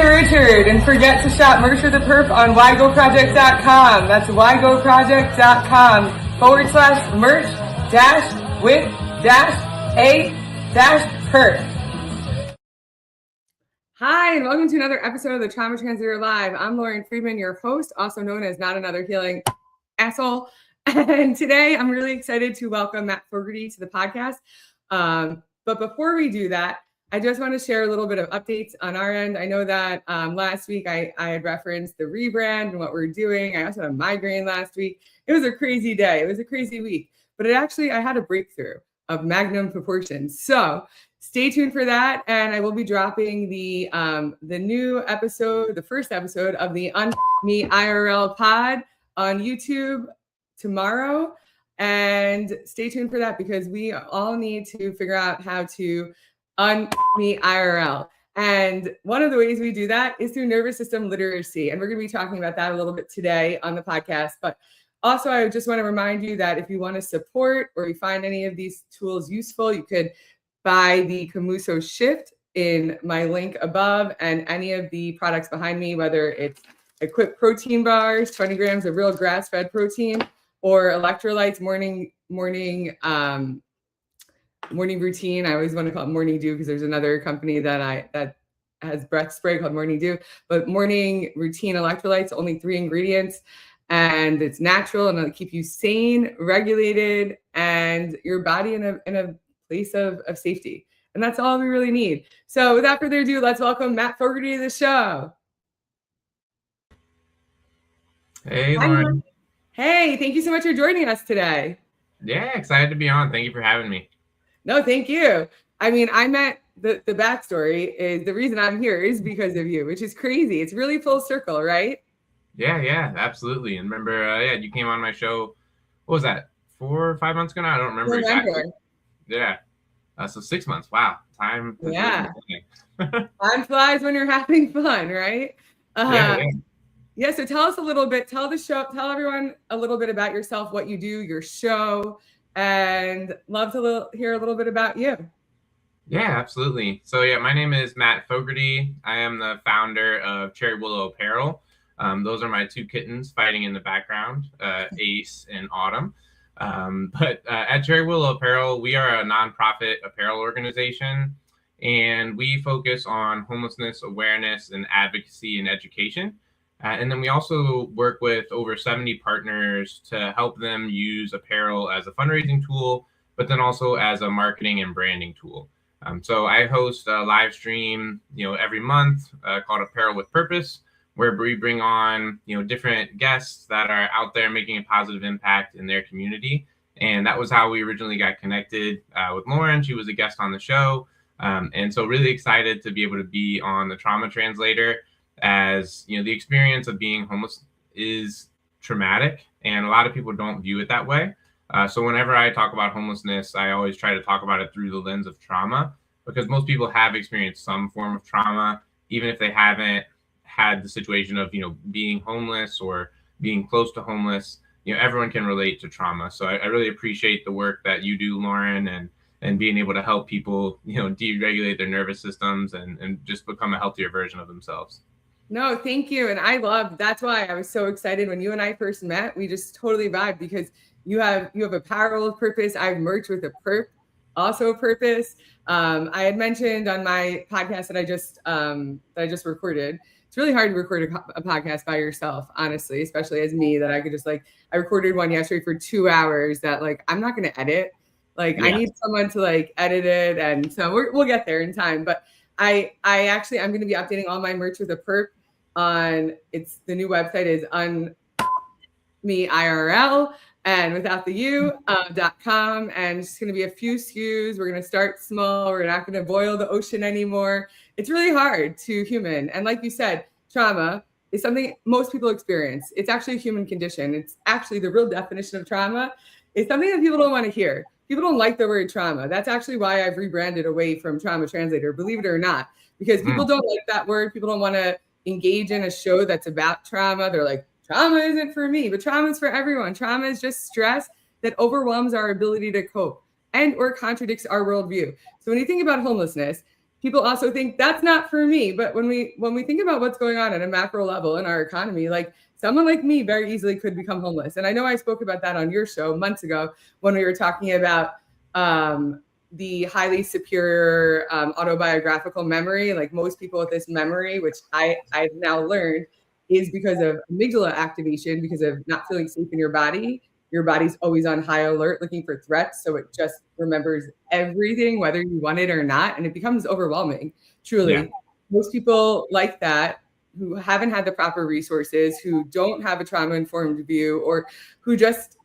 Richard, and forget to shop Merch with a Perp on whygoproject.com. That's whygoproject.com/merch-with-a-perp. Hi, and welcome to another episode of the Trauma Translator Live. I'm Lauren Friedman, your host, also known as Not Another Healing Asshole. And today I'm really excited to welcome Matt Fogarty to the podcast. But before we do that, I just want to share a little bit of updates on our end. I know that last week I had referenced the rebrand and what we're doing. I also had a migraine last week. It was a crazy day. It was a crazy week. But I had a breakthrough of magnum proportions. So stay tuned for that. And I will be dropping the new episode, the first episode of the Me IRL pod on YouTube tomorrow. And stay tuned for that because we all need to figure out how to me IRL. And one of the ways we do that is through nervous system literacy. And we're going to be talking about that a little bit today on the podcast. But also, I just want to remind you that if you want to support or you find any of these tools useful, you could buy the Camuso Shift in my link above and any of the products behind me, whether it's Equip protein bars, 20 grams of real grass-fed protein, or electrolytes morning routine. I always want to call it Morning Dew because there's another company that has breath spray called Morning Dew. But morning routine electrolytes, only 3 ingredients, and it's natural and it'll keep you sane, regulated, and your body in a place of safety. And that's all we really need. So without further ado, let's welcome Matt Fogarty to the show. Hey, Lauren. Hey, thank you so much for joining us today. Yeah, excited to be on. Thank you for having me. No, thank you. I mean, I met the backstory is the reason I'm here is because of you, which is crazy. It's really full circle, right? Yeah, absolutely. And remember, you came on my show. What was that? 4 or 5 months ago now? I don't remember exactly. Yeah. So 6 months. Wow. Time. Yeah. Time flies when you're having fun, right? Yeah. So tell us a little bit, tell everyone a little bit about yourself, what you do, your show, and love to hear a little bit about you. Yeah, absolutely. So my name is Matt Fogarty. I am the founder of Cherry Willow Apparel. Those are my 2 kittens fighting in the background, Ace and Autumn. But at Cherry Willow Apparel, we are a nonprofit apparel organization, and we focus on homelessness awareness and advocacy and education. And then we also work with over 70 partners to help them use apparel as a fundraising tool, but then also as a marketing and branding tool. So I host a live stream, every month called Apparel with Purpose, where we bring on, different guests that are out there making a positive impact in their community. And that was how we originally got connected with Lauren. She was a guest on the show. And so really excited to be able to be on the Trauma Translator. As the experience of being homeless is traumatic, and a lot of people don't view it that way. So whenever I talk about homelessness, I always try to talk about it through the lens of trauma, because most people have experienced some form of trauma, even if they haven't had the situation of being homeless or being close to homeless. Everyone can relate to trauma. So I really appreciate the work that you do, Lauren, and being able to help people deregulate their nervous systems and just become a healthier version of themselves. No, thank you. And that's why I was so excited when you and I first met. We just totally vibed because you have apparel with purpose. I have merch with a perp, also purpose. I had mentioned on my podcast that I just recorded. It's really hard to record a podcast by yourself, honestly, especially as me, that I could just I recorded one yesterday for 2 hours that I'm not going to edit. I need someone to edit it. And so we'll get there in time. But I'm going to be updating all my merch with a perp. The new website is unmeirl and without the u.com, and it's going to be a few SKUs. We're going to start small. We're not going to boil the ocean anymore. It's really hard to human, and like you said, trauma is something most people experience. It's actually a human condition. It's actually the real definition of trauma. It's something that people don't want to hear. People don't like the word trauma. That's actually why I've rebranded away from Trauma Translator, believe it or not, because people don't like that word. People don't want to engage in a show that's about trauma. They're like, trauma isn't for me, but trauma is for everyone. Trauma is just stress that overwhelms our ability to cope and or contradicts our worldview. So when you think about homelessness, people also think that's not for me. But when we think about what's going on at a macro level in our economy, like someone like me very easily could become homeless. And I know I spoke about that on your show months ago when we were talking about the highly superior autobiographical memory. Like most people with this memory, which I've now learned is because of amygdala activation, because of not feeling safe in your body. Your body's always on high alert looking for threats. So it just remembers everything, whether you want it or not. And it becomes overwhelming, truly. Yeah. Most people like that, who haven't had the proper resources, who don't have a trauma-informed view, or who just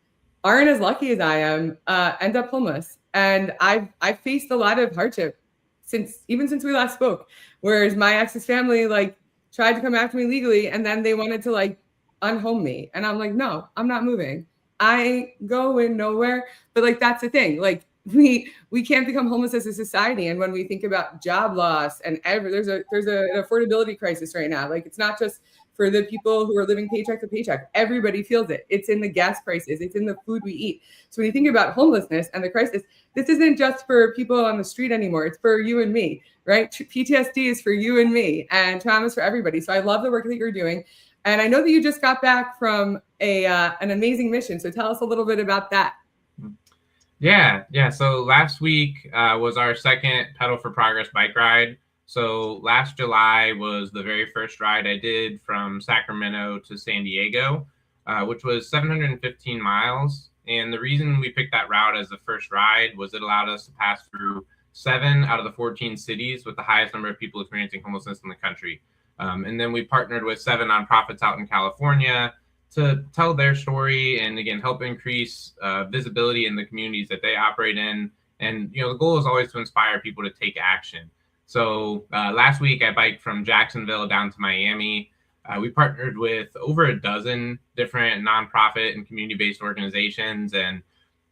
aren't as lucky as I am, end up homeless. And I've faced a lot of hardship since we last spoke. Whereas my ex's family like tried to come after me legally, and then they wanted to like unhome me. And I'm like, no, I'm not moving. I ain't going nowhere. But like, that's the thing. Like we can't become homeless as a society. And when we think about job loss and there's an affordability crisis right now. Like it's not just for the people who are living paycheck to paycheck. Everybody feels it. It's in the gas prices. It's in the food we eat. So when you think about homelessness and the crisis, this isn't just for people on the street anymore. It's for you and me, right? PTSD is for you and me, and trauma is for everybody. So I love the work that you're doing. And I know that you just got back from an amazing mission. So tell us a little bit about that. Yeah. So last week was our second Pedal for Progress bike ride. So last July was the very first ride I did from Sacramento to San Diego, which was 715 miles. And the reason we picked that route as the first ride was it allowed us to pass through 7 out of the 14 cities with the highest number of people experiencing homelessness in the country. And then we partnered with 7 nonprofits out in California to tell their story and, again, help increase visibility in the communities that they operate in. And, the goal is always to inspire people to take action. So last week I biked from Jacksonville down to Miami. We partnered with over a dozen different nonprofit and community-based organizations. And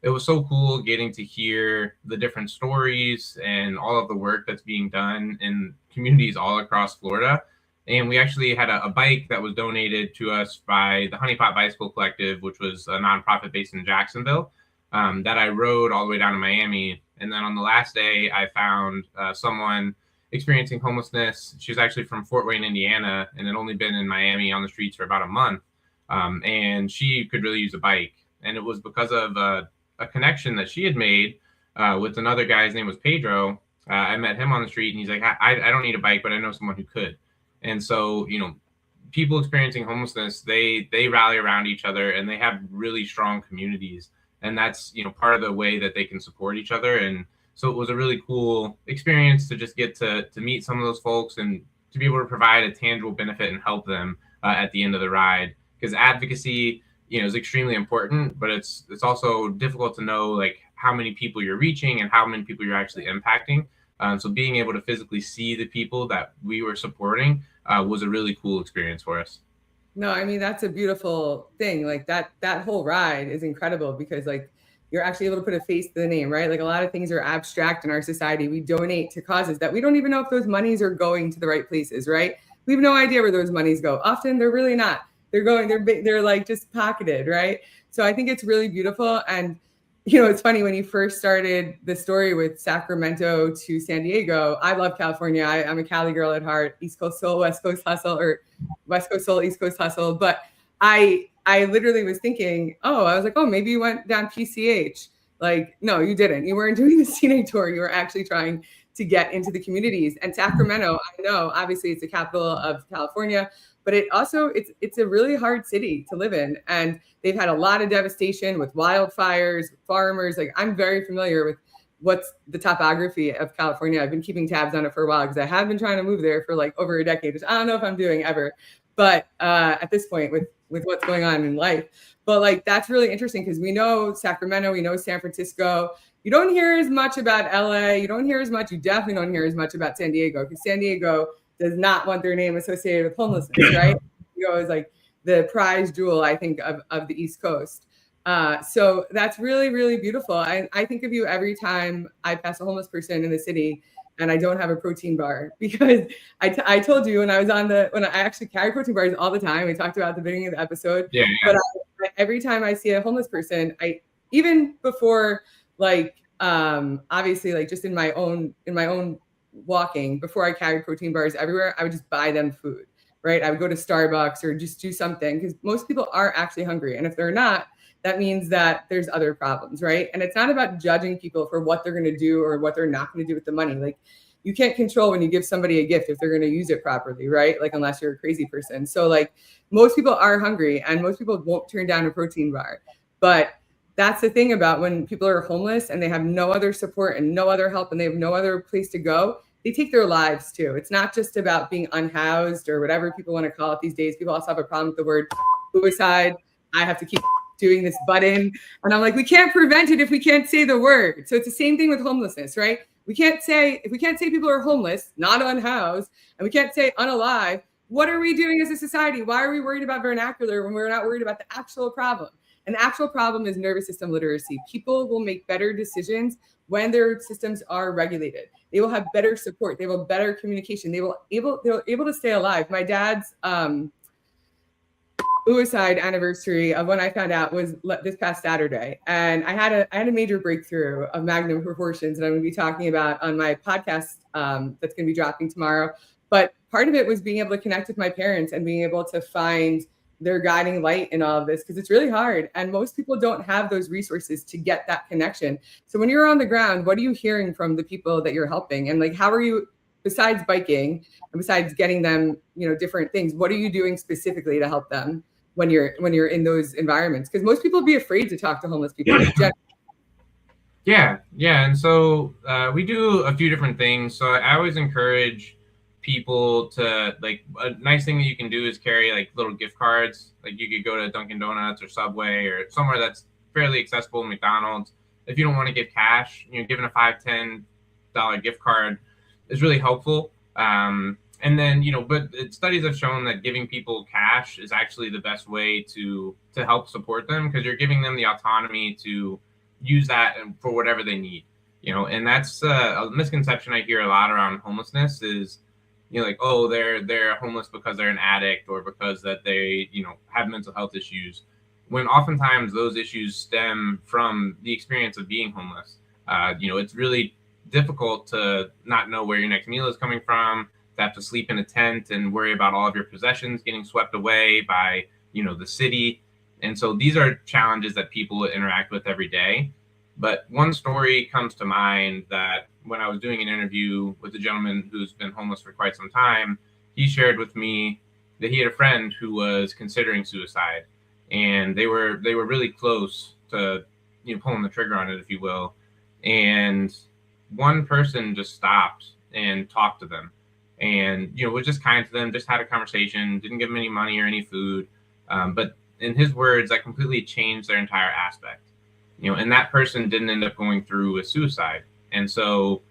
it was so cool getting to hear the different stories and all of the work that's being done in communities all across Florida. And we actually had a bike that was donated to us by the Honeypot Bicycle Collective, which was a nonprofit based in Jacksonville, that I rode all the way down to Miami. And then on the last day, I found someone experiencing homelessness. She was actually from Fort Wayne, Indiana, and had only been in Miami on the streets for about a month. And she could really use a bike. And it was because of a connection that she had made with another guy. His name was Pedro. I met him on the street, and he's like, I don't need a bike, but I know someone who could. And so, people experiencing homelessness, they rally around each other, and they have really strong communities. And that's, part of the way that they can support each other. And so it was a really cool experience to just get to meet some of those folks and to be able to provide a tangible benefit and help them at the end of the ride. Because advocacy, is extremely important, but it's also difficult to know like how many people you're reaching and how many people you're actually impacting. So being able to physically see the people that we were supporting was a really cool experience for us. No, I mean, that's a beautiful thing. Like that whole ride is incredible because like you're actually able to put a face to the name, right? Like a lot of things are abstract in our society. We donate to causes that we don't even know if those monies are going to the right places, right? We have no idea where those monies go. Often they're really not. They're like just pocketed, right? So I think it's really beautiful. And it's funny when you first started the story with Sacramento to San Diego. I love California. I'm a Cali girl at heart. East Coast soul, West Coast hustle, or West Coast soul, East Coast hustle. But I literally was thinking, I was like, maybe you went down PCH. Like, no, you didn't. You weren't doing the scenic tour. You were actually trying to get into the communities. And Sacramento, I know, obviously it's the capital of California, but it's a really hard city to live in. And they've had a lot of devastation with wildfires, farmers. Like I'm very familiar with what's the topography of California. I've been keeping tabs on it for a while because I have been trying to move there for like over a decade, which I don't know if I'm doing ever. But at this point with what's going on in life. But like, that's really interesting because we know Sacramento, we know San Francisco. You don't hear as much about LA. You definitely don't hear as much about San Diego because San Diego does not want their name associated with homelessness, right? Is like the prize jewel, I think, of the East Coast. So that's really, really beautiful. I think of you every time I pass a homeless person in the city and I don't have a protein bar because I told you when I actually carry protein bars all the time. We talked about at the beginning of the episode. Yeah. But every time I see a homeless person, even before like obviously like just in my own walking, before I carried protein bars everywhere, I would just buy them food, right? I would go to Starbucks or just do something, because most people are actually hungry. And if they're not, that means that there's other problems, right? And it's not about judging people for what they're going to do or what they're not going to do with the money. Like, you can't control when you give somebody a gift if they're going to use it properly, right? Like, unless you're a crazy person. So like, most people are hungry and most people won't turn down a protein bar. But that's the thing about when people are homeless and they have no other support and no other help and they have no other place to go, they take their lives too. It's not just about being unhoused or whatever people want to call it these days. People also have a problem with the word suicide. I have to keep doing this button. And I'm like, we can't prevent it if we can't say the word. So it's the same thing with homelessness, right? If we can't say people are homeless, not unhoused, and we can't say unalive, what are we doing as a society? Why are we worried about vernacular when we're not worried about the actual problem? And the actual problem is nervous system literacy. People will make better decisions when their systems are regulated. They will have better support. They will have better communication. They're able to stay alive. My dad's suicide anniversary of when I found out was this past Saturday. And I had a major breakthrough of magnum proportions that I'm going to be talking about on my podcast that's going to be dropping tomorrow. But part of it was being able to connect with my parents and being able to find their guiding light in all of this, because it's really hard. And most people don't have those resources to get that connection. So when you're on the ground, what are you hearing from the people that you're helping? And like, how are you, besides biking and besides getting them, different things, what are you doing specifically to help them when you're in those environments? Because most people would be afraid to talk to homeless people. Yeah. And so we do a few different things. So I always encourage people to, like, a nice thing that you can do is carry like little gift cards. Like, you could go to Dunkin' Donuts or Subway or somewhere that's fairly accessible, McDonald's. If you don't want to give cash, giving a $5-10 gift card is really helpful. And then, but studies have shown that giving people cash is actually the best way to help support them, because you're giving them the autonomy to use that for whatever they need, and that's a misconception I hear a lot around homelessness is, like, oh, they're homeless because they're an addict or because that they, have mental health issues, when oftentimes those issues stem from the experience of being homeless. It's really difficult to not know where your next meal is coming from, to have to sleep in a tent and worry about all of your possessions getting swept away by, the city. And so these are challenges that people interact with every day. But one story comes to mind that when I was doing an interview with a gentleman who's been homeless for quite some time, he shared with me that he had a friend who was considering suicide, and they were really close to, pulling the trigger on it, if you will. And one person just stopped and talked to them and, was just kind to them, just had a conversation, didn't give them any money or any food. But in his words, that completely changed their entire aspect, and that person didn't end up going through a suicide. And so,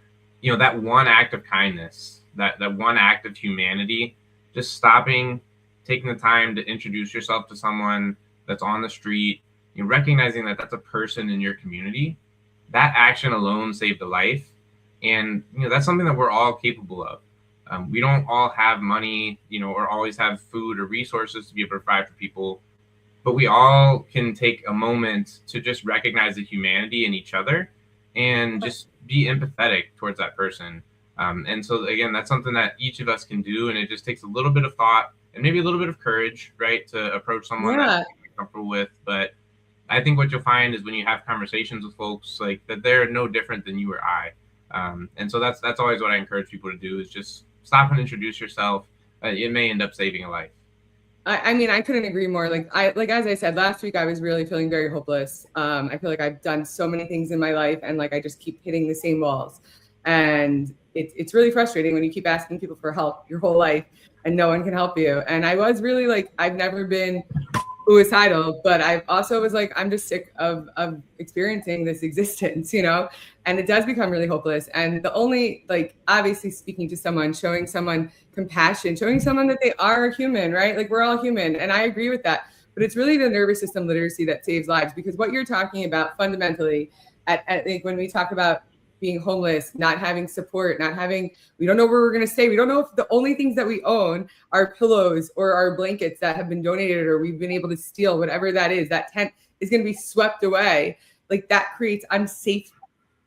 that one act of kindness, that one act of humanity, just stopping, taking the time to introduce yourself to someone that's on the street, recognizing that that's a person in your community, that action alone saved a life. And, that's something that we're all capable of. We don't all have money, or always have food or resources to be able to provide for people, but we all can take a moment to just recognize the humanity in each other and just be empathetic towards that person. And so, again, that's something that each of us can do. And it just takes a little bit of thought and maybe a little bit of courage, right, to approach someone that you're comfortable with. But I think what you'll find is when you have conversations with folks, like, that they're no different than you or I. And so that's always what I encourage people to do, is just stop and introduce yourself. It may end up saving a life. I mean, I couldn't agree more. Like as I said, last week, I was really feeling very hopeless. I feel like I've done so many things in my life, and like, I just keep hitting the same walls. And it's really frustrating when you keep asking people for help your whole life and no one can help you. And I was really like, I've never been suicidal, but I also was like, I'm just sick of experiencing this existence, and it does become really hopeless. And the only, like, obviously speaking to someone, showing someone compassion, showing someone that they are human, right? Like, we're all human. And I agree with that, but it's really the nervous system literacy that saves lives, because what you're talking about fundamentally like, when we talk about being homeless, not having support, we don't know where we're going to stay. We don't know if the only things that we own are pillows or our blankets that have been donated or we've been able to steal, whatever that is, that tent is going to be swept away. Like, that creates unsafe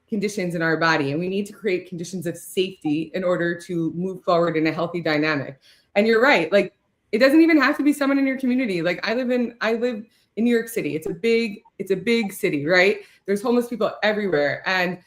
conditions in our body, and we need to create conditions of safety in order to move forward in a healthy dynamic. And you're right, like it doesn't even have to be someone in your community. Like I live in New York City. It's a big city, right? There's homeless people everywhere, and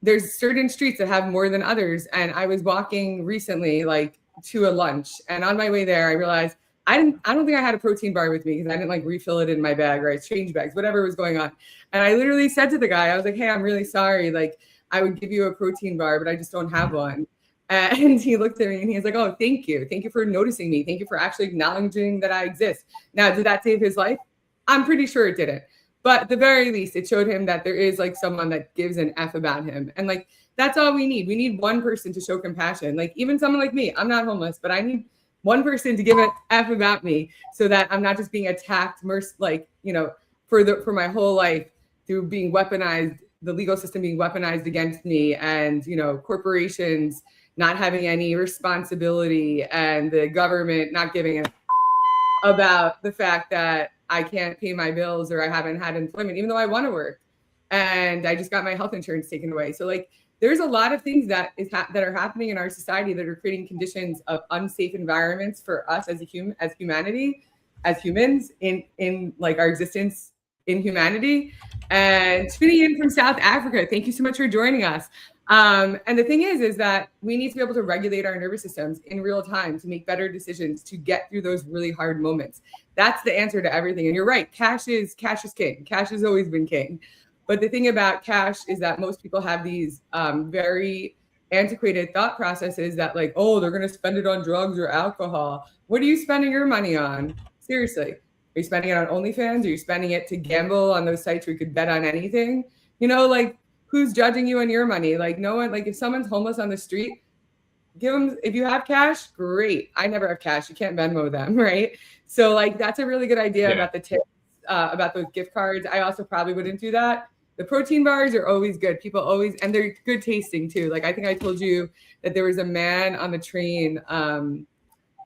there's certain streets that have more than others. And I was walking recently, like to a lunch, and on my way there, I realized I don't think I had a protein bar with me because I didn't like refill it in my bag, or I changed bags, whatever was going on. And I literally said to the guy, I was like, hey, I'm really sorry. Like I would give you a protein bar, but I just don't have one. And he looked at me and he was like, oh, thank you. Thank you for noticing me. Thank you for actually acknowledging that I exist. Now, did that save his life? I'm pretty sure it didn't. But at the very least, it showed him that there is like someone that gives an F about him. And like, that's all we need. We need one person to show compassion. Like even someone like me, I'm not homeless, but I need one person to give an F about me so that I'm not just being attacked, like, you know, for my whole life through being weaponized, the legal system being weaponized against me, and, you know, corporations not having any responsibility, and the government not giving a about the fact that I can't pay my bills or I haven't had employment, even though I want to work, and I just got my health insurance taken away. So like, there's a lot of things that are happening in our society that are creating conditions of unsafe environments for us as humanity, as humans in like our existence in humanity. And tuning in from South Africa, thank you so much for joining us. And the thing is that we need to be able to regulate our nervous systems in real time to make better decisions, to get through those really hard moments. That's the answer to everything. And you're right, cash is king. Cash has always been king. But the thing about cash is that most people have these very antiquated thought processes that like, oh, they're going to spend it on drugs or alcohol. What are you spending your money on? Seriously. Are you spending it on OnlyFans? Are you spending it to gamble on those sites where you could bet on anything? You know, like, who's judging you on your money? Like no one, like if someone's homeless on the street, give them, if you have cash, great. I never have cash. You can't Venmo them, right? So like, that's a really good idea about the tips, about those gift cards. I also probably wouldn't do that. The protein bars are always good. People always, and they're good tasting too. Like I think I told you that there was a man on the train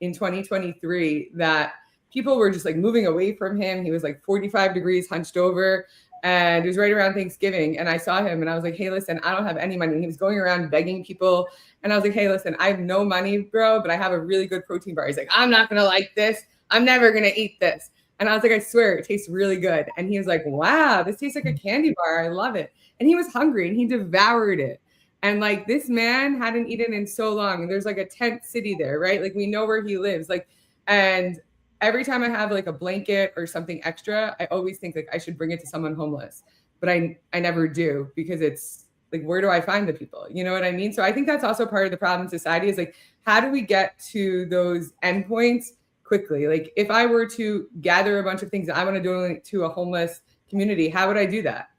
in 2023 that people were just like moving away from him. He was like 45 degrees hunched over, and it was right around Thanksgiving. And I saw him and I was like, hey, listen, I don't have any money. And he was going around begging people. And I was like, hey, listen, I have no money, bro, but I have a really good protein bar. He's like, I'm not going to like this. I'm never going to eat this. And I was like, I swear, it tastes really good. And he was like, wow, this tastes like a candy bar. I love it. And he was hungry and he devoured it. And like, this man hadn't eaten in so long. And there's like a tent city there, right? Like we know where he lives. Like, and every time I have like a blanket or something extra, I always think like I should bring it to someone homeless, but I never do, because it's like, where do I find the people? You know what I mean? So I think that's also part of the problem in society is like, how do we get to those endpoints quickly? Like if I were to gather a bunch of things that I want to donate to a homeless community, how would I do that?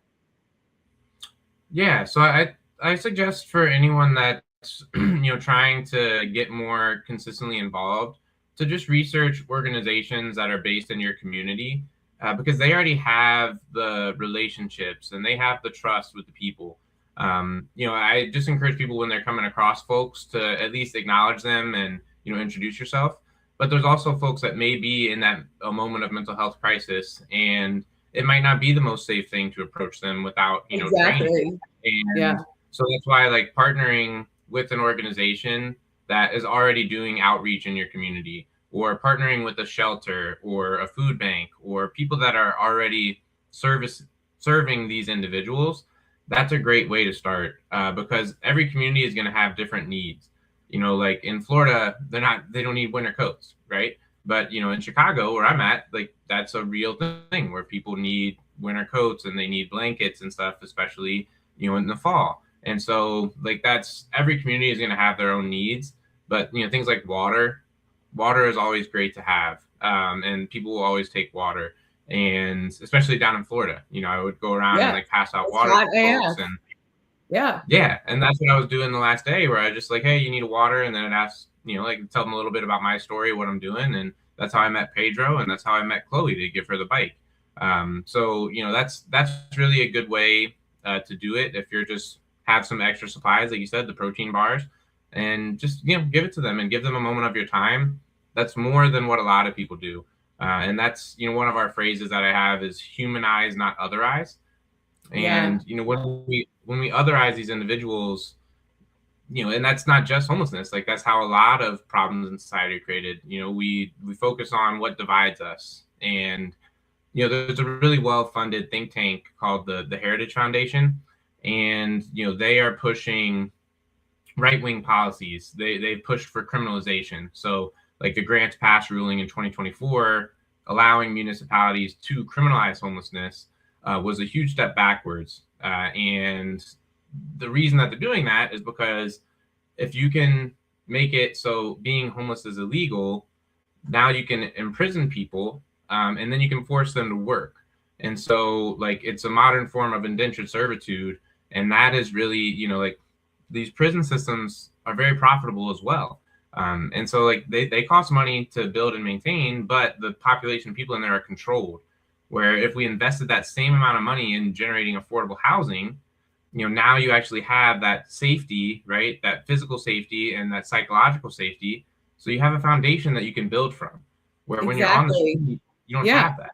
Yeah, so I suggest for anyone that's trying to get more consistently involved, to just research organizations that are based in your community, because they already have the relationships and they have the trust with the people. I just encourage people when they're coming across folks to at least acknowledge them and introduce yourself. But there's also folks that may be in a moment of mental health crisis, and it might not be the most safe thing to approach them without training. And so that's why like partnering with an organization that is already doing outreach in your community, or partnering with a shelter or a food bank, or people that are already serving these individuals, that's a great way to start, because every community is going to have different needs. Like in Florida, they don't need winter coats, right? But, in Chicago, where I'm at, like that's a real thing where people need winter coats and they need blankets and stuff, especially, in the fall. And so like every community is going to have their own needs, but, things like water is always great to have. And people will always take water, and especially down in Florida, I would go around and like pass out water to folks. And and that's what I was doing the last day, where I just like, hey, you need water, and then I'd ask, like tell them a little bit about my story, what I'm doing. And that's how I met Pedro, and that's how I met Chloe to give her the bike. So that's really a good way to do it. If you're just have some extra supplies, like you said, the protein bars, and just give it to them and give them a moment of your time. That's more than what a lot of people do. And that's one of our phrases that I have is humanize, not otherize. And when we otherize these individuals, and that's not just homelessness. Like, that's how a lot of problems in society are created. We focus on what divides us. And there's a really well-funded think tank called the Heritage Foundation, and they are pushing right-wing policies. They've pushed for criminalization. So, like, the Grant Pass ruling in 2024, allowing municipalities to criminalize homelessness, was a huge step backwards. And the reason that they're doing that is because if you can make it so being homeless is illegal, now you can imprison people, and then you can force them to work. And so, like, it's a modern form of indentured servitude. And that is really, like, these prison systems are very profitable as well. And so, like, they cost money to build and maintain, but the population of people in there are controlled. Where if we invested that same amount of money in generating affordable housing, now you actually have that safety, right? That physical safety and that psychological safety. So you have a foundation that you can build from. Where when you're on the street, you don't have that.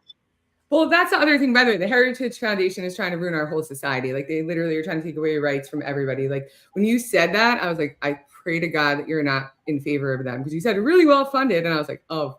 Well, that's the other thing, by the way. The Heritage Foundation is trying to ruin our whole society. Like, they literally are trying to take away rights from everybody. Like, when you said that, I was like, I pray to God that you're not in favor of them, because you said really well funded, and I was like, oh.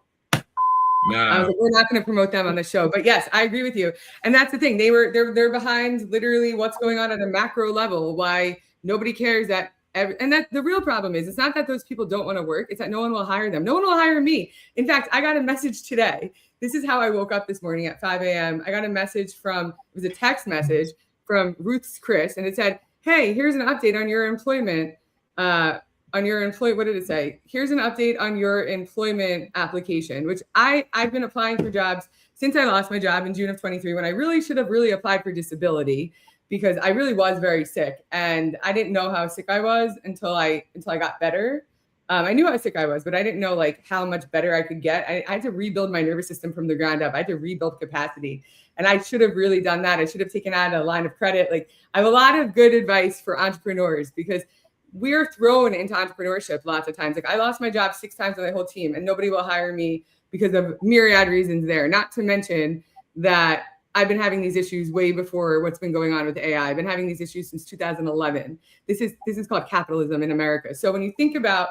No. I was like, we're not going to promote them on the show. But yes, I agree with you. And that's the thing. They're behind literally what's going on at a macro level. Why nobody cares that. And that the real problem is, it's not that those people don't want to work. It's that no one will hire them. No one will hire me. In fact, I got a message today. This is how I woke up this morning at 5 a.m. I got a message it was a text message from Ruth's Chris. And it said, hey, here's an update on your employment. What did it say? Here's an update on your employment application, which I've been applying for jobs since I lost my job in June of 23, when I really should have really applied for disability, because I really was very sick, and I didn't know how sick I was until I got better. I knew how sick I was, but I didn't know like how much better I could get. I had to rebuild my nervous system from the ground up. I had to rebuild capacity, and I should have really done that. I should have taken out a line of credit. Like, I have a lot of good advice for entrepreneurs, because we're thrown into entrepreneurship lots of times. Like, I lost my job 6 times with my whole team, and nobody will hire me because of myriad reasons there. Not to mention that I've been having these issues way before what's been going on with AI. I've been having these issues since 2011. This is called capitalism in America. So when you think about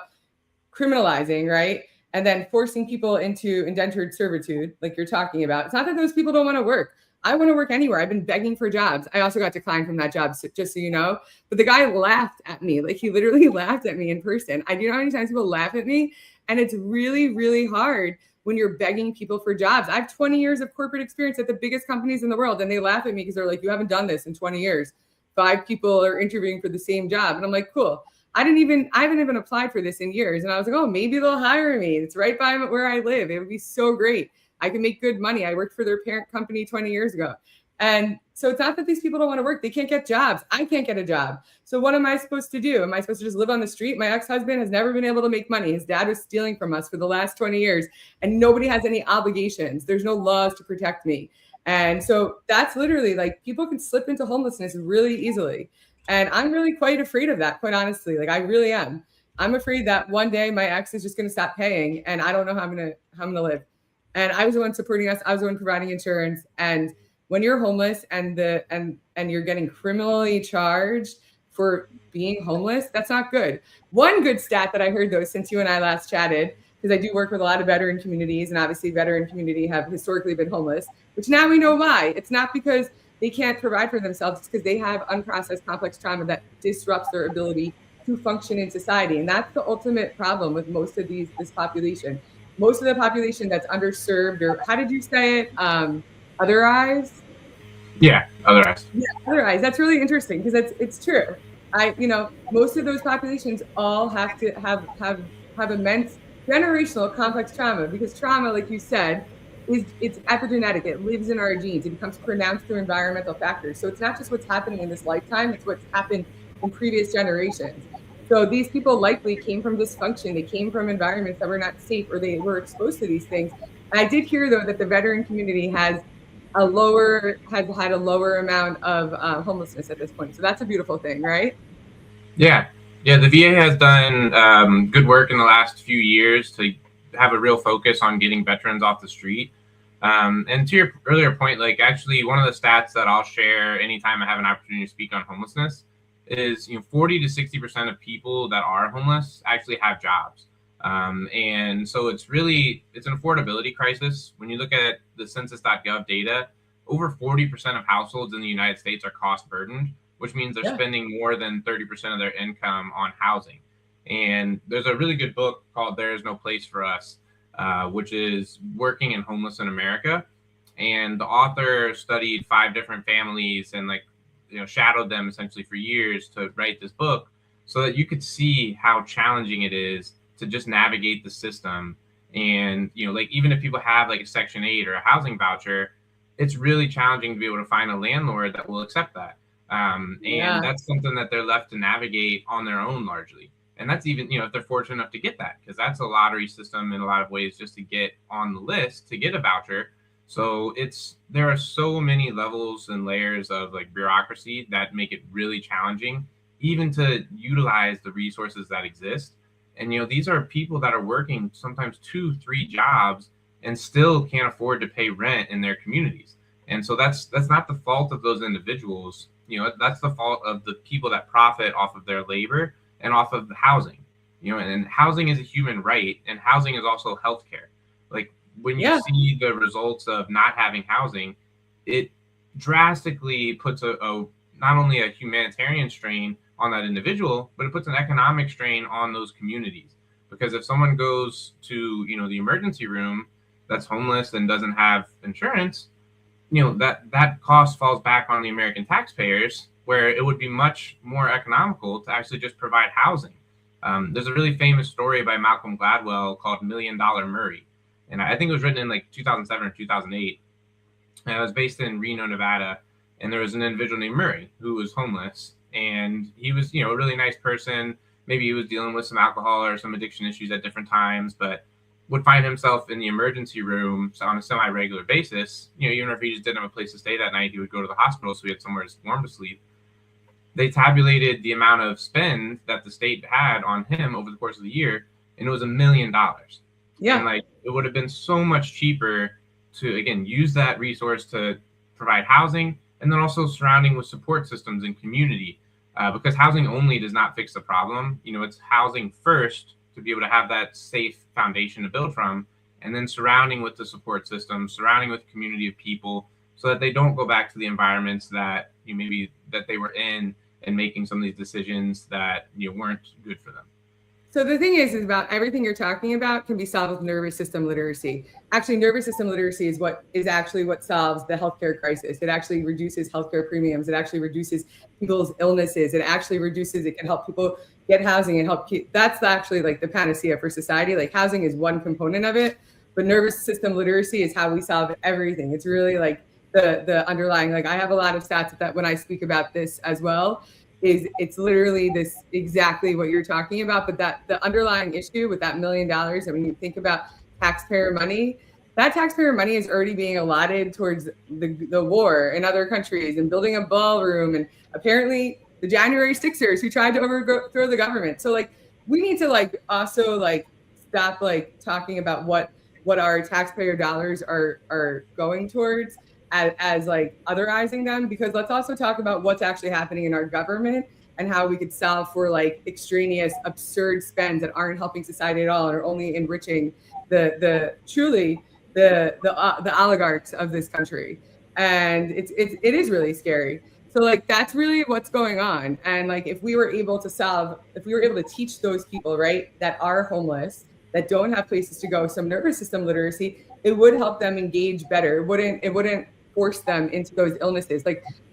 criminalizing, right, and then forcing people into indentured servitude, like you're talking about, it's not that those people don't want to work. I want to work anywhere. I've been begging for jobs. I also got declined from that job, just so you know. But the guy laughed at me. Like, he literally laughed at me in person. Do you know how many times people laugh at me? And it's really, really hard when you're begging people for jobs. I have 20 years of corporate experience at the biggest companies in the world, and they laugh at me because they're like, you haven't done this in 20 years. 5 people are interviewing for the same job. And I'm like, cool. I haven't even applied for this in years. And I was like, oh, maybe they'll hire me. It's right by where I live. It would be so great. I can make good money. I worked for their parent company 20 years ago. And so it's not that these people don't want to work. They can't get jobs. I can't get a job. So what am I supposed to do? Am I supposed to just live on the street? My ex-husband has never been able to make money. His dad was stealing from us for the last 20 years, and nobody has any obligations. There's no laws to protect me. And so that's literally, like, people can slip into homelessness really easily. And I'm really quite afraid of that, quite honestly. Like, I really am. I'm afraid that one day my ex is just going to stop paying, and I don't know how I'm going to live. And I was the one supporting us. I was the one providing insurance. And when you're homeless and you're getting criminally charged for being homeless, that's not good. One good stat that I heard, though, since you and I last chatted, because I do work with a lot of veteran communities, and obviously veteran community have historically been homeless, which now we know why. It's not because they can't provide for themselves. It's because they have unprocessed complex trauma that disrupts their ability to function in society. And that's the ultimate problem with most of this population. Most of the population that's underserved, or how did you say it? Otherized? Yeah, otherized. Yeah, otherized. That's really interesting, because it's true. Most of those populations all have to have immense generational complex trauma, because trauma, like you said, it's epigenetic. It lives in our genes. It becomes pronounced through environmental factors. So it's not just what's happening in this lifetime, it's what's happened in previous generations. So these people likely came from dysfunction. They came from environments that were not safe, or they were exposed to these things. And I did hear, though, that the veteran community has had a lower amount of homelessness at this point. So that's a beautiful thing, right? Yeah. The VA has done good work in the last few years to have a real focus on getting veterans off the street. And to your earlier point, like actually one of the stats that I'll share anytime I have an opportunity to speak on homelessness is 40 to 60% of people that are homeless actually have jobs. And so it's an affordability crisis. When you look at the census.gov data, over 40% of households in the United States are cost burdened, which means they're spending more than 30% of their income on housing. And there's a really good book called There Is No Place for Us, which is Working and Homeless in America. And the author studied 5 different families and shadowed them essentially for years to write this book so that you could see how challenging it is to just navigate the system. And, even if people have like a Section 8 or a housing voucher, it's really challenging to be able to find a landlord that will accept that. And that's something that they're left to navigate on their own largely. And that's even, if they're fortunate enough to get that, because that's a lottery system in a lot of ways just to get on the list to get a voucher. So there are so many levels and layers of like bureaucracy that make it really challenging even to utilize the resources that exist. And, these are people that are working sometimes 2-3 jobs and still can't afford to pay rent in their communities. And so that's not the fault of those individuals. That's the fault of the people that profit off of their labor and off of the housing. And housing is a human right, and housing is also healthcare. Like when you see the results of not having housing, it drastically puts a not only a humanitarian strain on that individual, but it puts an economic strain on those communities. Because if someone goes to, the emergency room that's homeless and doesn't have insurance, that cost falls back on the American taxpayers, where it would be much more economical to actually just provide housing. There's a really famous story by Malcolm Gladwell called $1 Million Murray. And I think it was written in like 2007 or 2008. And it was based in Reno, Nevada. And there was an individual named Murray who was homeless. And he was, a really nice person. Maybe he was dealing with some alcohol or some addiction issues at different times, but would find himself in the emergency room on a semi-regular basis. Even if he just didn't have a place to stay that night, he would go to the hospital so he had somewhere warm to sleep. They tabulated the amount of spend that the state had on him over the course of the year, and it was $1 million. Yeah. And it would have been so much cheaper to, again, use that resource to provide housing, and then also surrounding with support systems and community, because housing only does not fix the problem. It's housing first to be able to have that safe foundation to build from, and then surrounding with the support system, surrounding with community of people, so that they don't go back to the environments that maybe that they were in and making some of these decisions that weren't good for them. So the thing is about everything you're talking about can be solved with nervous system literacy. Actually, nervous system literacy is what solves the healthcare crisis. It actually reduces healthcare premiums. It actually reduces people's illnesses. It can help people get housing and that's actually like the panacea for society. Like housing is one component of it, but nervous system literacy is how we solve everything. It's really like the underlying, like I have a lot of stats that when I speak about this as well, it's literally this exactly what you're talking about, but that the underlying issue with that $1 million, and when you think about taxpayer money, that taxpayer money is already being allotted towards the war in other countries and building a ballroom, and apparently the January 6ers who tried to overthrow the government. So we need to also stop talking about what our taxpayer dollars are going towards as otherizing them, because let's also talk about what's actually happening in our government and how we could solve for extraneous absurd spends that aren't helping society at all and are only enriching the oligarchs of this country. And it is really scary. So that's really what's going on. And if we were able to teach those people, right, that are homeless, that don't have places to go, some nervous system literacy, it would help them engage better. It wouldn't force them into those illnesses.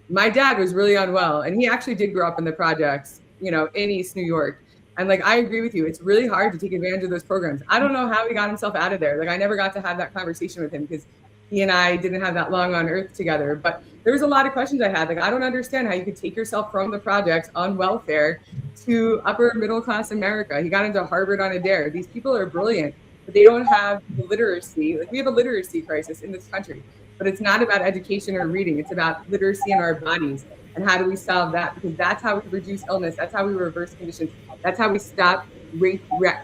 My dad was really unwell, and he actually did grow up in the projects, in East New York. And I agree with you. It's really hard to take advantage of those programs. I don't know how he got himself out of there. I never got to have that conversation with him because he and I didn't have that long on earth together. But there was a lot of questions I had. I don't understand how you could take yourself from the projects on welfare to upper middle class America. He got into Harvard on a dare. These people are brilliant, but they don't have the literacy. We have a literacy crisis in this country, but it's not about education or reading. It's about literacy in our bodies. And how do we solve that? Because that's how we reduce illness. That's how we reverse conditions. That's how we stop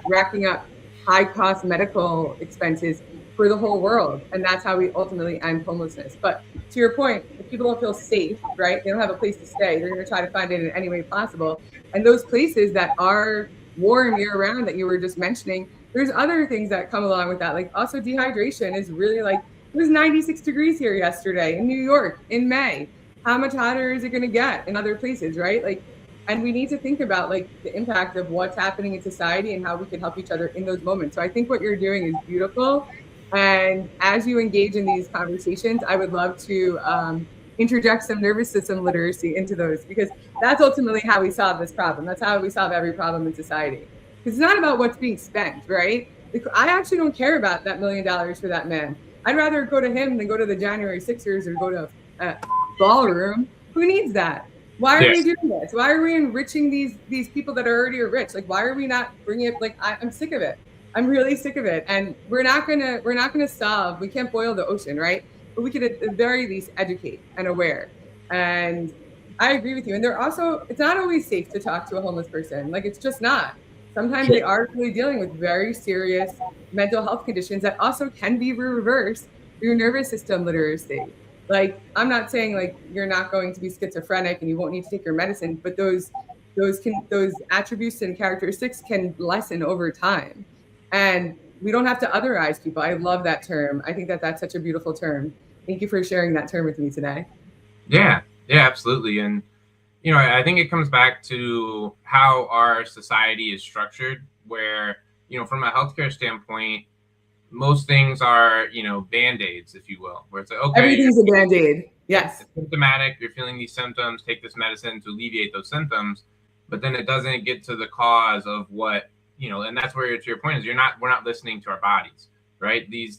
racking up high cost medical expenses for the whole world. And that's how we ultimately end homelessness. But to your point, if people don't feel safe, right, they don't have a place to stay, they're going to try to find it in any way possible. And those places that are warm year round that you were just mentioning, there's other things that come along with that. Like also dehydration is really like, it was 96 degrees here yesterday in New York in May. How much hotter is it going to get in other places, right? Like, and we need to think about like the impact of what's happening in society and how we can help each other in those moments. So I think what you're doing is beautiful. And as you engage in these conversations, I would love to interject some nervous system literacy into those, because that's ultimately how we solve this problem. That's how we solve every problem in society. Because it's not about what's being spent, right? I actually don't care about that $1 million for that man. I'd rather go to him than go to the January Sixers or go to a ballroom. Who needs that? Why are we doing this? Why are we enriching these people that are already rich? Like, why are we not bringing it? Like, I'm sick of it. I'm really sick of it. And we're not gonna solve. We can't boil the ocean, right? But we could at the very least educate and aware. And I agree with you. And it's not always safe to talk to a homeless person. Like, it's just not. Sometimes they are really dealing with very serious mental health conditions that also can be reversed through nervous system literacy. Like, I'm not saying like you're not going to be schizophrenic and you won't need to take your medicine, but those attributes and characteristics can lessen over time. And we don't have to otherize people. I love that term. I think that's such a beautiful term. Thank you for sharing that term with me today. Yeah, absolutely. And, I think it comes back to how our society is structured, where, from a healthcare standpoint, most things are, Band-Aids, if you will, where it's like, okay, everything's a Band-Aid. Yes. It's symptomatic. You're feeling these symptoms, take this medicine to alleviate those symptoms, but then it doesn't get to the cause of what, and that's where, to your point, is we're not listening to our bodies, right? The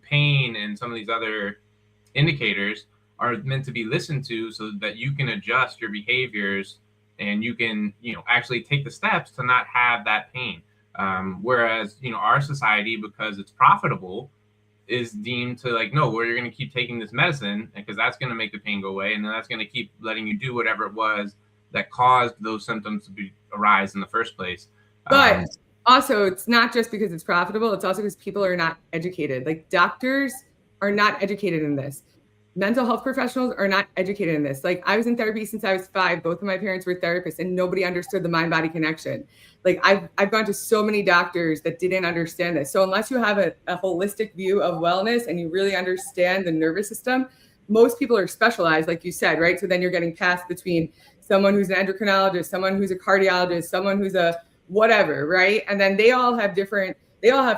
pain and some of these other indicators are meant to be listened to so that you can adjust your behaviors and you can, actually take the steps to not have that pain. Whereas, our society, because it's profitable, is deemed to like, no, you're going to keep taking this medicine because that's going to make the pain go away. And then that's going to keep letting you do whatever it was that caused those symptoms to arise in the first place. But also, it's not just because it's profitable. It's also because people are not educated. Like, doctors are not educated in this. Mental health professionals are not educated in this. Like, I was in therapy since I was 5. Both of my parents were therapists and nobody understood the mind-body connection. Like, I've gone to so many doctors that didn't understand this. So unless you have a holistic view of wellness and you really understand the nervous system, most people are specialized, like you said, right? So then you're getting passed between someone who's an endocrinologist, someone who's a cardiologist, someone who's a whatever, right? And then they all have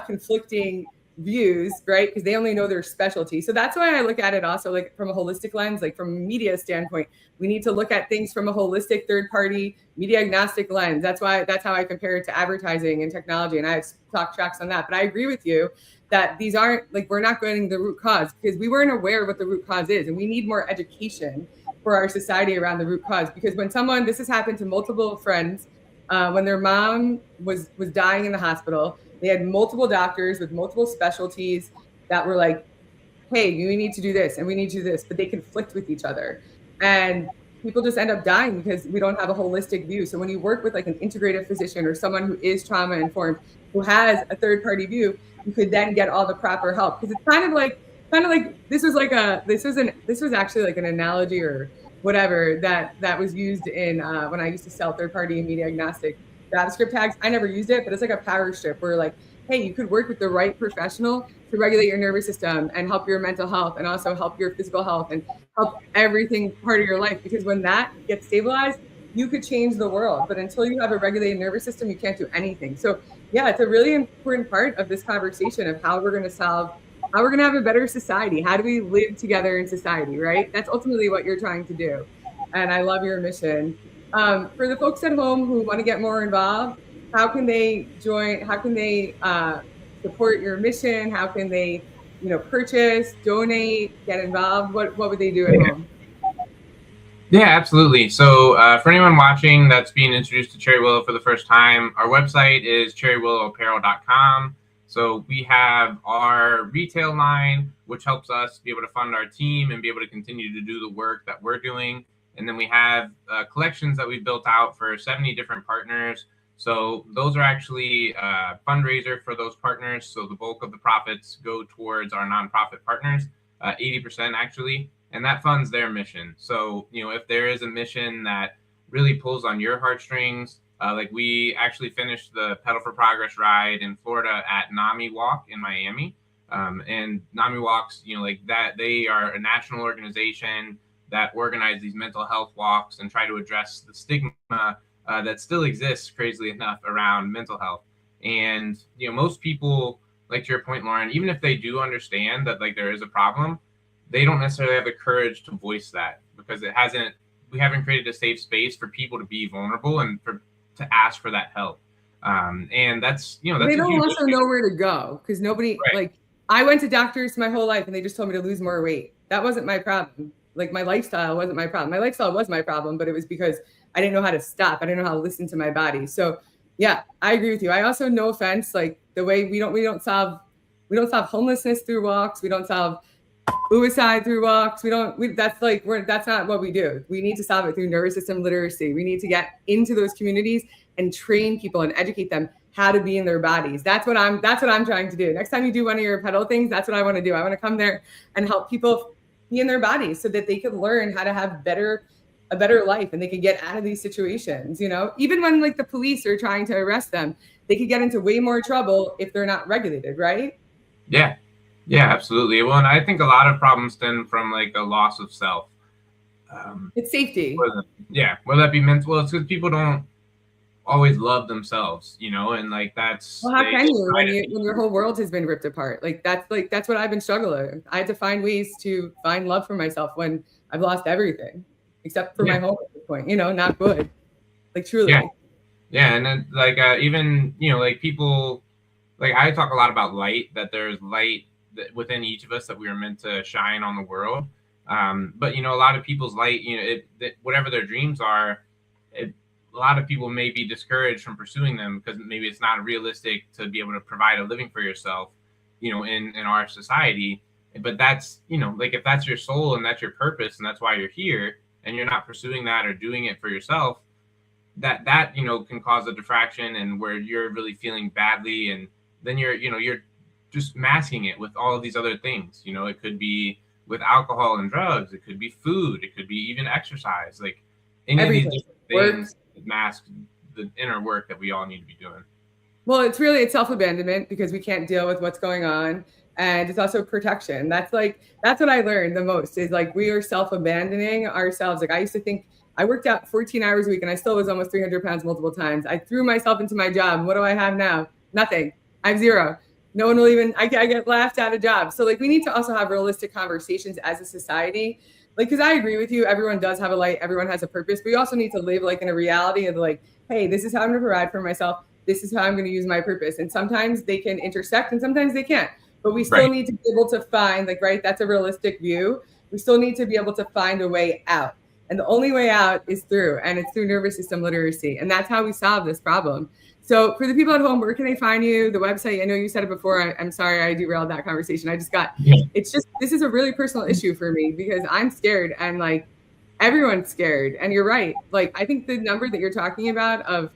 conflicting views, right? Because they only know their specialty. So that's why I look at it also like from a holistic lens, like from a media standpoint. We need to look at things from a holistic third-party media agnostic lens. That's how I compare it to advertising and technology. And I have talk tracks on that. But I agree with you that these aren't like, we're not getting the root cause because we weren't aware of what the root cause is. And we need more education for our society around the root cause. Because when this has happened to multiple friends, when their mom was dying in the hospital, they had multiple doctors with multiple specialties that were like, hey, you need to do this and we need to do this, but they conflict with each other. And people just end up dying because we don't have a holistic view. So when you work with like an integrative physician or someone who is trauma informed, who has a third party view, you could then get all the proper help. Because it's kind of like this was actually like an analogy or whatever that was used in when I used to sell third party media agnostic JavaScript tags. I never used it, but it's like a power strip where like, hey, you could work with the right professional to regulate your nervous system and help your mental health and also help your physical health and help everything part of your life. Because when that gets stabilized, you could change the world. But until you have a regulated nervous system, you can't do anything. So yeah, it's a really important part of this conversation of how we're going to have a better society. How do we live together in society, right? That's ultimately what you're trying to do. And I love your mission. For the folks at home who want to get more involved, how can they join? How can they support your mission? How can they, purchase, donate, get involved? What would they do at home? Yeah, absolutely. So for anyone watching that's being introduced to Cherry Willow for the first time, our website is cherrywillowapparel.com. So we have our retail line, which helps us be able to fund our team and be able to continue to do the work that we're doing. And then we have collections that we built out for 70 different partners So those are actually a fundraiser for those partners. So the bulk of the profits go towards our nonprofit partners, 80% actually, and that funds their mission. So, if there is a mission that really pulls on your heartstrings, like we actually finished the Pedal for Progress ride in Florida at NAMI Walk in Miami. And NAMI Walks, like that, they are a national organization that organize these mental health walks and try to address the stigma that still exists, crazily enough, around mental health. And most people, like to your point, Lauren, even if they do understand that like there is a problem, they don't necessarily have the courage to voice that because we haven't created a safe space for people to be vulnerable and to ask for that help. And that's that's they don't also know where to go because nobody like I went to doctors my whole life and they just told me to lose more weight. That wasn't my problem. Like my lifestyle wasn't my problem. My lifestyle was my problem, but it was because I didn't know how to stop. I didn't know how to listen to my body. So yeah, I agree with you. I also, no offense, like the way we don't solve homelessness through walks. We don't solve suicide through walks. That's not what we do. We need to solve it through nervous system literacy. We need to get into those communities and train people and educate them how to be in their bodies. That's what I'm trying to do. Next time you do one of your pedal things, that's what I want to do. I want to come there and help people be in their bodies so that they can learn how to have a better life and they can get out of these situations. Even when like the police are trying to arrest them, they could get into way more trouble if they're not regulated, right? Yeah, absolutely. Well, and I think a lot of problems stem from like a loss of self. It's safety. Whether that be mental, well, it's because people don't always love themselves, and like that's. Well, how can you when your whole world has been ripped apart? That's what I've been struggling with. I had to find ways to find love for myself when I've lost everything, except for my home at this point. Not good, like truly. Yeah, and then like even like people, like I talk a lot about light. That there's light within each of us that we are meant to shine on the world. But a lot of people's light, whatever their dreams are, a lot of people may be discouraged from pursuing them because maybe it's not realistic to be able to provide a living for yourself, in our society. But that's, like if that's your soul and that's your purpose and that's why you're here and you're not pursuing that or doing it for yourself, that can cause a diffraction and where you're really feeling badly. And then you're just masking it with all of these other things. It could be with alcohol and drugs. It could be food. It could be even exercise. Like any of these different things mask the inner work that we all need to be doing. Well, it's self-abandonment because we can't deal with what's going on. And it's also protection. That's what I learned the most is like we are self-abandoning ourselves. Like I used to think I worked out 14 hours a week and I still was almost 300 pounds multiple times. I threw myself into my job. What do I have now? Nothing. I have zero. No one will even, I get laughed out of jobs. So like we need to also have realistic conversations as a society. Like, because I agree with you, everyone does have a light, everyone has a purpose, but we also need to live like in a reality of like, hey, this is how I'm going to provide for myself. This is how I'm going to use my purpose. And sometimes they can intersect and sometimes they can't, but we still need to be able to find that's a realistic view. We still need to be able to find a way out. And the only way out is through nervous system literacy. And that's how we solve this problem. So for the people at home, where can they find you? The website, I know you said it before. I'm sorry I derailed that conversation. This is a really personal issue for me because I'm scared and like everyone's scared. And you're right. Like, I think the number that you're talking about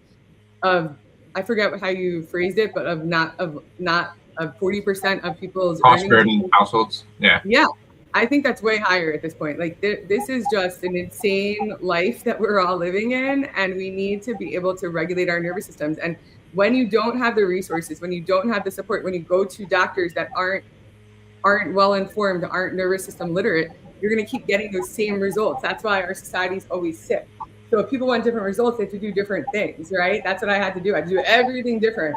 of I forget how you phrased it, but of 40% of people's cost burden households. Yeah. I think that's way higher at this point. Like this is just an insane life that we're all living in, and we need to be able to regulate our nervous systems. And when you don't have the resources, when you don't have the support, when you go to doctors that aren't well informed, aren't nervous system literate, you're going to keep getting those same results. That's why our society is always sick. So if people want different results, they have to do different things, right? That's what I had to do. I had to do everything different.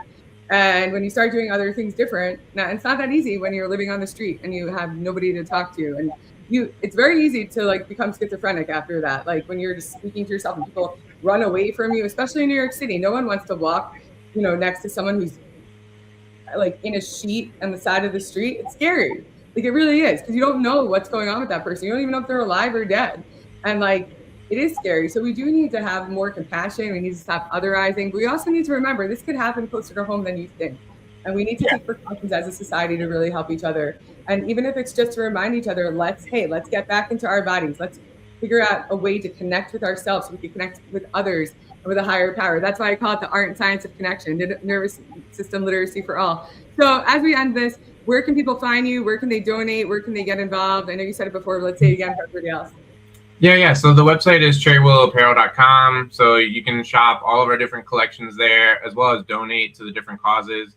And when you start doing other things different, now it's not that easy when you're living on the street and you have nobody to talk to. And it's very easy to like become schizophrenic after that. Like when you're just speaking to yourself and people run away from you, especially in New York City. No one wants to walk, next to someone who's like in a sheet on the side of the street. It's scary. Like it really is, because you don't know what's going on with that person. You don't even know if they're alive or dead. And like, it is scary. So we do need to have more compassion. We need to stop otherizing. But we also need to remember this could happen closer to home than you think. And we need to take precautions as a society to really help each other. And even if it's just to remind each other, let's get back into our bodies. Let's figure out a way to connect with ourselves so we can connect with others with a higher power. That's why I call it the art and science of connection, nervous system literacy for all. So as we end this, where can people find you? Where can they donate? Where can they get involved? I know you said it before, but let's say it again for everybody else. Yeah. So the website is cherrywillowapparel.com. So you can shop all of our different collections there, as well as donate to the different causes.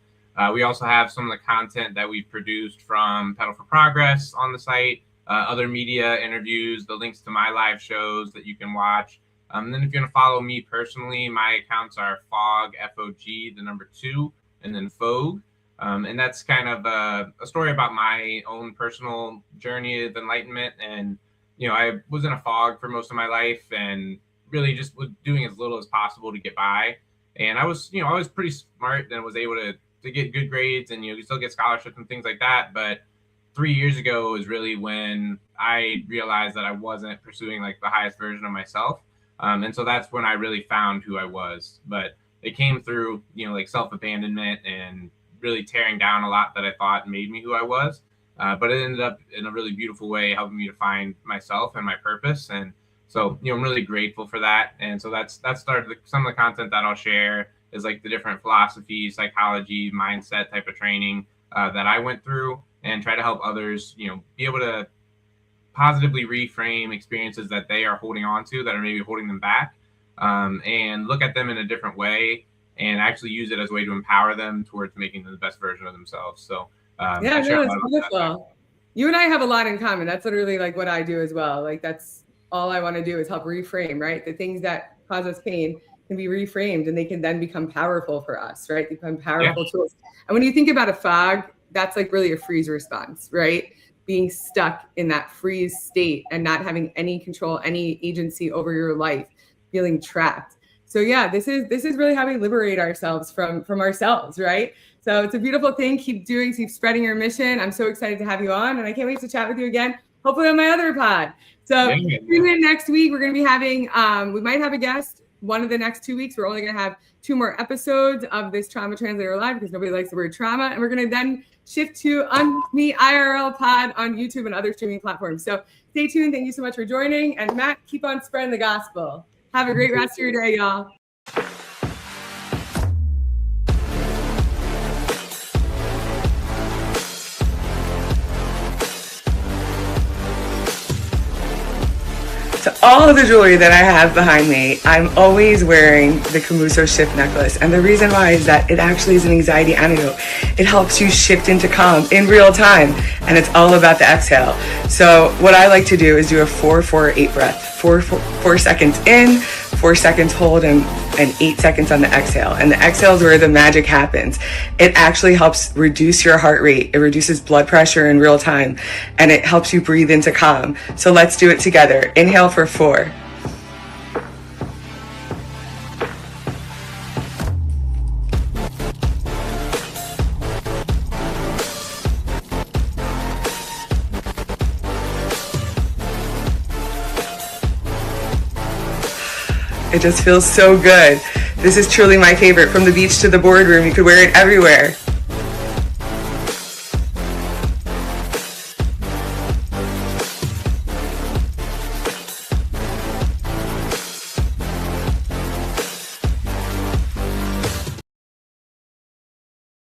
We also have some of the content that we've produced from Pedal for Progress on the site, other media interviews, the links to my live shows that you can watch. And then if you want to follow me personally, my accounts are Fog, F-O-G, the number 2, and then Fogue. And that's kind of a story about my own personal journey of enlightenment. And, I was in a fog for most of my life and really just was doing as little as possible to get by. And I was pretty smart and was able to get good grades and, you still get scholarships and things like that. But 3 years ago is really when I realized that I wasn't pursuing like the highest version of myself. And so that's when I really found who I was. But it came through, like self-abandonment and really tearing down a lot that I thought made me who I was. But it ended up in a really beautiful way, helping me to find myself and my purpose. And so, I'm really grateful for that. And so that started some of the content that I'll share is like the different philosophy, psychology, mindset type of training that I went through, and try to help others, be able to positively reframe experiences that they are holding on to that are maybe holding them back, and look at them in a different way and actually use it as a way to empower them towards making them the best version of themselves. So yeah, no, it's wonderful. You and I have a lot in common. That's literally like what I do as well. Like that's all I want to do is help reframe, right? The things that cause us pain can be reframed and they can then become powerful for us, right? They become powerful tools. And when you think about a fog, that's like really a freeze response, right? Being stuck in that freeze state and not having any control, any agency over your life, feeling trapped. So yeah, this is really how we liberate ourselves from ourselves, right? So it's a beautiful thing. Keep spreading your mission. I'm so excited to have you on, and I can't wait to chat with you again, hopefully on my other pod. So tune in next week. We're going to be having, we might have a guest one of the next 2 weeks. We're only going to have 2 more episodes of this Trauma Translator Live because nobody likes the word trauma. And we're going to then shift to Me IRL pod on YouTube and other streaming platforms. So stay tuned. Thank you so much for joining. And Matt, keep on spreading the gospel. Have a great rest of your day, y'all. To all of the jewelry that I have behind me, I'm always wearing the Camuso shift necklace. And the reason why is that it actually is an anxiety antidote. It helps you shift into calm in real time. And it's all about the exhale. So what I like to do is do a 4-4-8 breath. 4 seconds in, 4 seconds hold, and 8 seconds on the exhale. And the exhale is where the magic happens. It actually helps reduce your heart rate. It reduces blood pressure in real time. And it helps you breathe into calm. So let's do it together. Inhale for 4. It just feels so good. This is truly my favorite. From the beach to the boardroom, you could wear it everywhere.